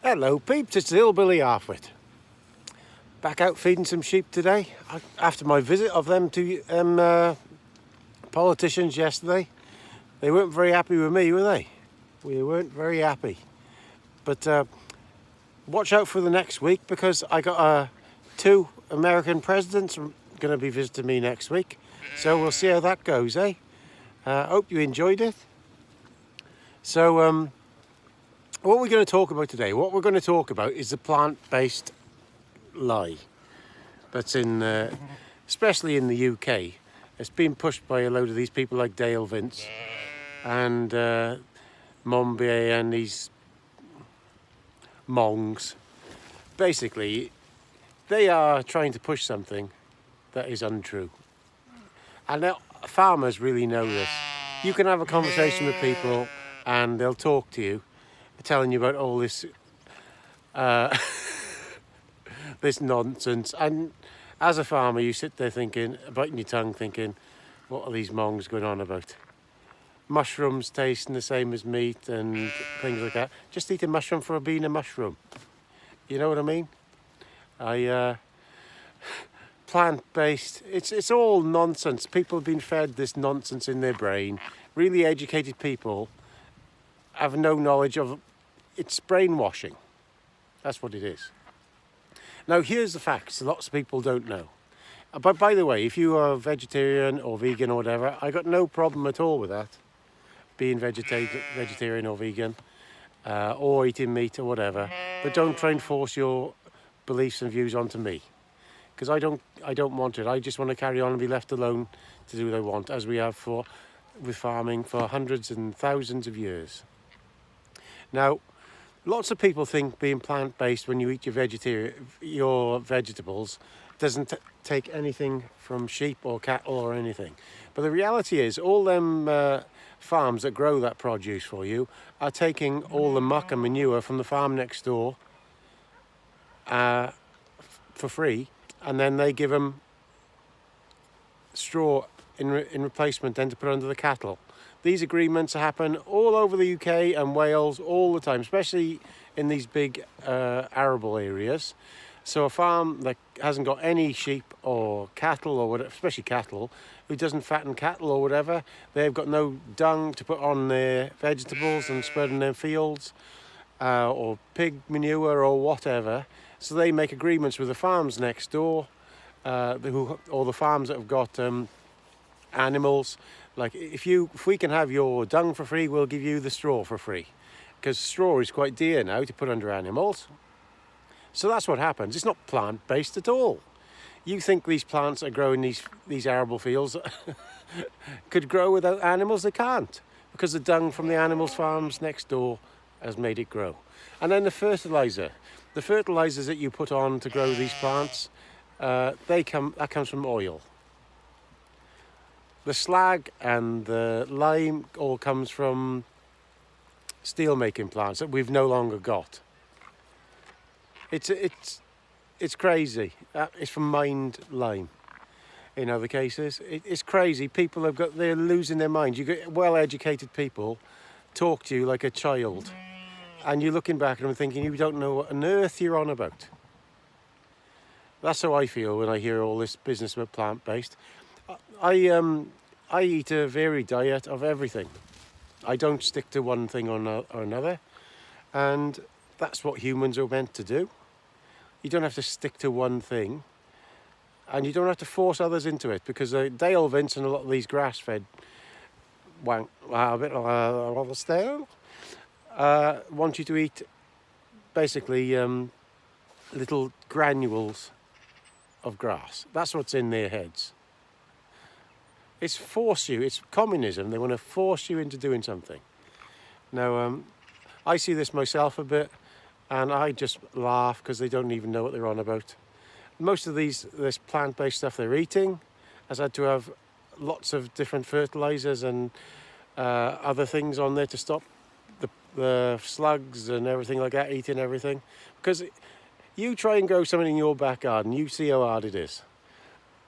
Hello peeps, it's the Hillbilly Halfwit. Back out feeding some sheep today. After my visit of them to politicians yesterday. They weren't very happy with me, were they? We weren't very happy. But watch out for the next week, because I got two American presidents going to be visiting me next week. So we'll see how that goes, eh? Hope you enjoyed it. So what we're going to talk about today, what we're going to talk about is the plant-based lie that's in, especially in the UK. It's been pushed by a load of these people like Dale Vince and Mombier and these mongs. Basically, they are trying to push something that is untrue. And farmers really know this. You can have a conversation with people and they'll talk to you, telling you about all this this nonsense. And as a farmer, you sit there thinking, biting your tongue, thinking, what are these mongs going on about? Mushrooms tasting the same as meat and things like that. Just eat a mushroom for being a mushroom. You know what I mean? Plant-based, it's all nonsense. People have been fed this nonsense in their brain. Really educated people have no knowledge of it's brainwashing. That's what it is. Now, here's the facts. Lots of people don't know. But by the way, if you are vegetarian or vegan or whatever, I got no problem at all with that. Being vegetarian or vegan, or eating meat or whatever. But don't try and force your beliefs and views onto me, because I don't want it. I just want to carry on and be left alone to do what I want, as we have with farming for hundreds and thousands of years. Now, lots of people think being plant-based when you eat your vegetables doesn't take anything from sheep or cattle or anything. But the reality is, all them farms that grow that produce for you are taking all the muck and manure from the farm next door for free, and then they give them straw in replacement then to put under the cattle. These agreements happen all over the UK and Wales all the time, especially in these big arable areas. So a farm that hasn't got any sheep or cattle or whatever, especially cattle, who doesn't fatten cattle or whatever, they've got no dung to put on their vegetables and spread in their fields, or pig manure or whatever. So they make agreements with the farms next door, or the farms that have got animals. Like, if we can have your dung for free, we'll give you the straw for free, because straw is quite dear now to put under animals. So that's what happens. It's not plant-based at all. You think these plants are growing these arable fields could grow without animals? They can't, because the dung from the animals' farms next door has made it grow. And then the fertilizers that you put on to grow these plants, that comes from oil. The slag and the lime all comes from steel making plants that we've no longer got. It's crazy. It's from mined lime. In other cases, it's crazy. People they're losing their minds. You get well-educated people talk to you like a child, and you're looking back at them thinking you don't know what on earth you're on about. That's how I feel when I hear all this business about plant-based. I eat a varied diet of everything. I don't stick to one thing or another, and that's what humans are meant to do. You don't have to stick to one thing, and you don't have to force others into it, because Dale Vince and a lot of these grass-fed want you to eat basically little granules of grass. That's what's in their heads. It's communism. They want to force you into doing something. Now, I see this myself a bit, and I just laugh, because they don't even know what they're on about. Most of this plant-based stuff they're eating has had to have lots of different fertilizers and other things on there to stop the slugs and everything like that eating everything. Because you try and grow something in your back garden, you see how hard it is.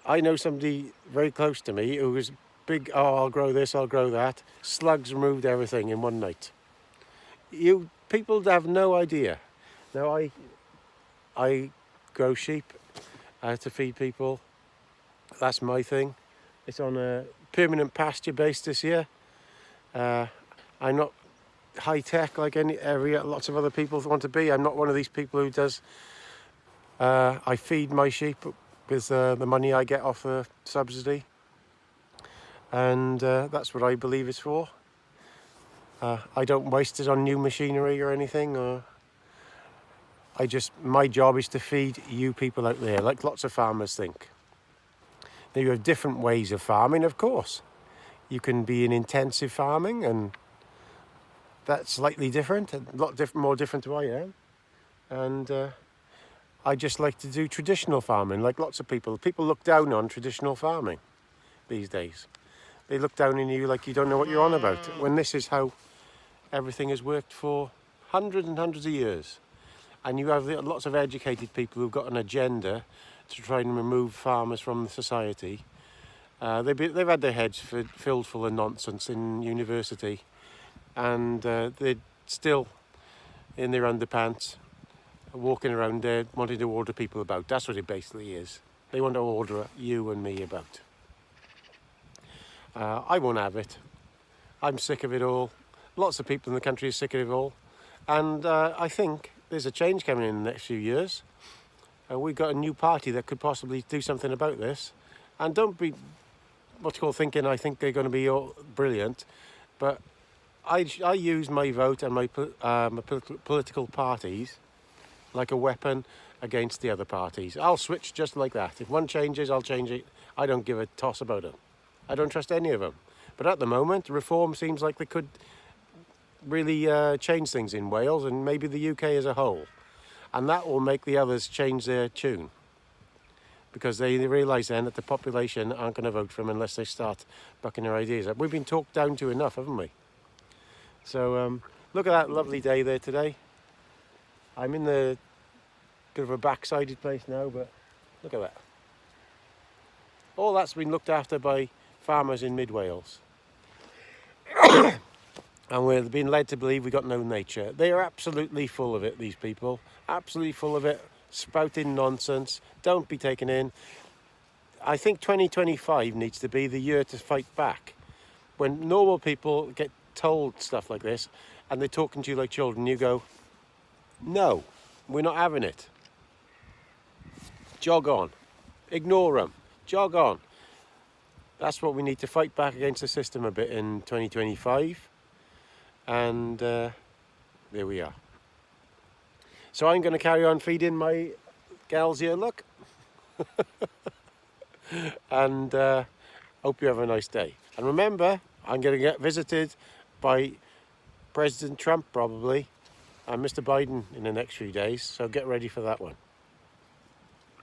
I know somebody very close to me who was big, I'll grow this, I'll grow that. Slugs removed everything in one night. People have no idea Now I grow sheep to feed people. That's my thing. It's on a permanent pasture base this year. I'm not high tech like lots of other people want to be. I'm not one of these people who does. I feed my sheep with the money I get off the subsidy, and that's what I believe it's for. I don't waste it on new machinery or anything. My job is to feed you people out there, like lots of farmers think. Now you have different ways of farming, of course. You can be in intensive farming, and that's slightly different, a lot more different to I am. And I just like to do traditional farming, like lots of people. People look down on traditional farming these days. They look down on you like you don't know what you're on about, when this is how everything has worked for hundreds and hundreds of years. And you have lots of educated people who've got an agenda to try and remove farmers from the society. They've had their heads filled full of nonsense in university, and they're still in their underpants, walking around there wanting to order people about. That's what it basically is. They want to order you and me about. I won't have it. I'm sick of it all. Lots of people in the country are sick of it all. And I think there's a change coming in the next few years. We've got a new party that could possibly do something about this. And don't be thinking I think they're going to be all brilliant. But I use my vote and my political parties like a weapon against the other parties. I'll switch just like that. If one changes, I'll change it. I don't give a toss about them. I don't trust any of them. But at the moment, reform seems like they could really change things in Wales and maybe the UK as a whole. And that will make the others change their tune. Because they realise then that the population aren't going to vote for them unless they start bucking their ideas up. We've been talked down to enough, haven't we? So look at that lovely day there today. I'm in the bit of a backsided place now, but look at that. All that's been looked after by farmers in mid-Wales. And we're being led to believe we've got no nature. They are absolutely full of it, these people. Absolutely full of it, spouting nonsense. Don't be taken in. I think 2025 needs to be the year to fight back. When normal people get told stuff like this, and they're talking to you like children, you go, no, we're not having it. Jog on. Ignore them. Jog on. That's what we need to fight back against the system a bit in 2025. And there we are. So I'm going to carry on feeding my gals here, look. And hope you have a nice day. And remember, I'm going to get visited by President Trump probably, and Mr. Biden in the next few days. So get ready for that one.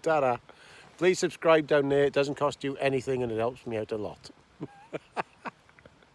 Ta-da. Please subscribe down there. It doesn't cost you anything and it helps me out a lot.